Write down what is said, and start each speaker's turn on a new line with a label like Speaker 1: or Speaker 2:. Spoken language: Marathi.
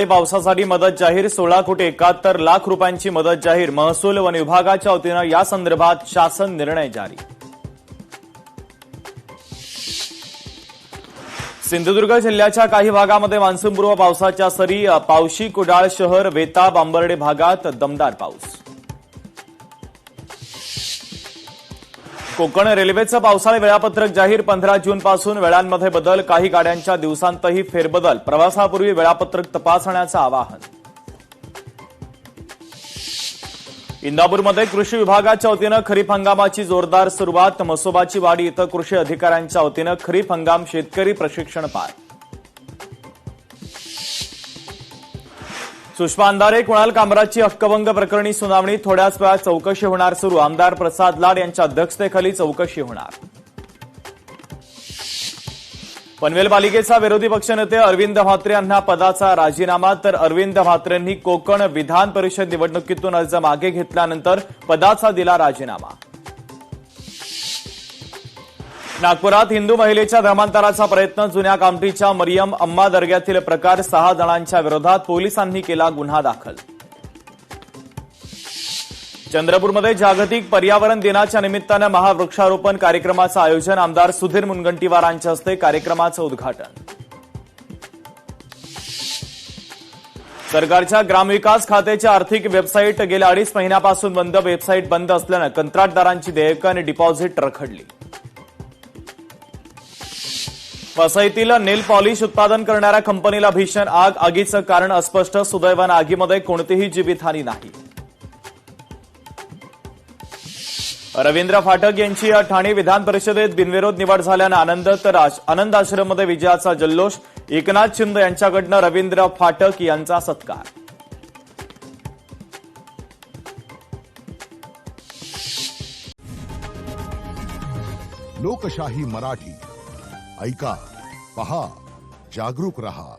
Speaker 1: पावसासाठी मदत जाहीर 16,71,00,000 रुपयांची मदत जाहीर महसूल वन विभागाच्या वतीनं या संदर्भात शासन निर्णय जारी। सिंधुदुर्ग जिल्ह्याच्या काही भागामध्ये मान्सूनपूर्व पावसाच्या सरी पावशी कुडाळ शहर वेता बांबर्डे भागात दमदार पाऊस। कोकण रेल्वेचं पावसाळी वेळापत्रक जाहीर 15 जूनपासून वेळांमध्ये बदल काही गाड्यांच्या दिवसांतही फेरबदल प्रवासापूर्वी वेळापत्रक तपासण्याचं आवाहन। इंदापूरमध्ये कृषी विभागाच्या वतीनं खरीप हंगामाची जोरदार सुरुवात मसोबाची वाडी इथं कृषी अधिकाऱ्यांच्या वतीनं खरीप हंगाम शेतकरी प्रशिक्षण पार। सुषमा अंधारे कुणाल कामराजची हक्कभंग प्रकरणी सुनावणी थोड्याच वेळात चौकशी होणार सुरू आमदार प्रसाद लाड यांच्या अध्यक्षतेखाली चौकशी होणार। पनवेल पालिकेचा विरोधी पक्षनेते अरविंद म्हात्रे यांना पदाचा राजीनामा तर अरविंद म्हात्रेंनी कोकण विधान परिषद निवडणुकीतून अर्ज मागे घेतल्यानंतर पदाचा दिला राजीनामा। नागपुरात हिंदू महिलेच्या धर्मांतराचा प्रयत्न जुन्या कामठीच्या मरियम अम्मा दर्ग्यातील प्रकार 6 जणांच्या विरोधात पोलिसांनी केला गुन्हा दाखल। चंद्रपूरमध्ये जागतिक पर्यावरण दिनाच्या निमित्तानं महावृक्षारोपण कार्यक्रमाचं आयोजन आमदार सुधीर मुनगंटीवार यांच्या हस्ते कार्यक्रमाचं उद्घाटन। सरकारच्या ग्रामविकास खात्याच्या आर्थिक वेबसाईट गेल्या 2.5 महिन्यापासून बंद वेबसाईट बंद असल्यानं कंत्राटदारांची देयकं आणि डिपॉझिट रखडली। वसईतील नेल पॉलिश उत्पादन करणाऱ्या कंपनीला भीषण आग आगीचं कारण अस्पष्ट सुदैवानं आगीमध्ये कोणतीही जीवितहानी नाही। रवींद्र फाटक यांची ठाणे विधान परिषदेत बिनविरोध निवड झाल्यानं आनंद आश्रममध्ये विजयाचा जल्लोष एकनाथ शिंदे यांच्याकडनं रवींद्र फाटक यांचा सत्कार।
Speaker 2: लोकशाही मराठी ऐका, पहा, जागरूक रहा।